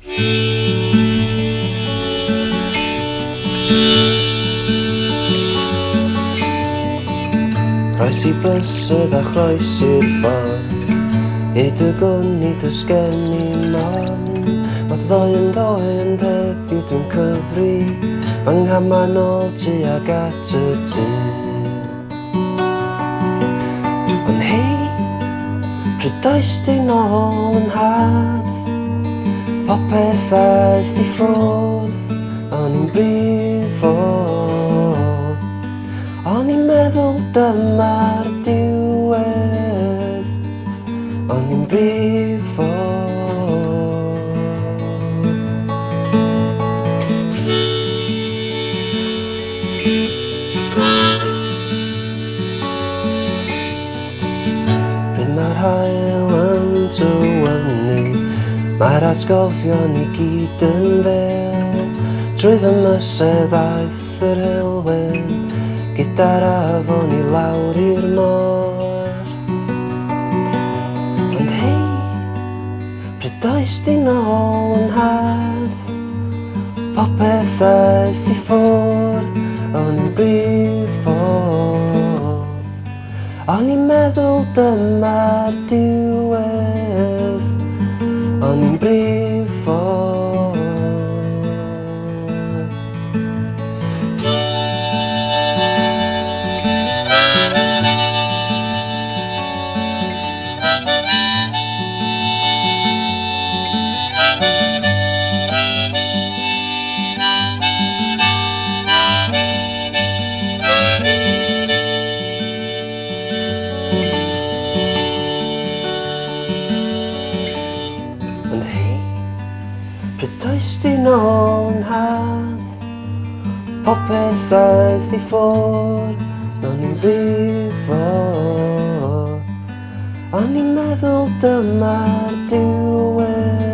Roes I bysedd a chroes i'r ffordd, I dy gwn I dy sgenni man. Mae ddoi yn heddiw dwi'n cyfri, fy nghamau nôl ti ag at y tŷ. Ond hei, pryd oes di nôl yn hardd, popeth aeth I ffwrdd, o'n i'n brifo. O'n i'n meddwl dyma'r diwedd, o'n i'n brifo. Pryd mae'r hael yn tywynnu, mae'r atgofion I gyd yn fel, trwy fy mysedd aeth yr helwen, gyda'r afon I lawr i'r môr. Ond hei, pryd oes di nôl yn hardd, popeth aeth I ffwrdd, o'n i'n brifo. O'n i'n meddwl dyma'r diwedd, o'n i'n brifo. Ond hei, pryd oes di nôl yn hardd, popeth aeth I ffwrdd, o'n i'n brifo. O'n i'n meddwl dyma'r diwedd.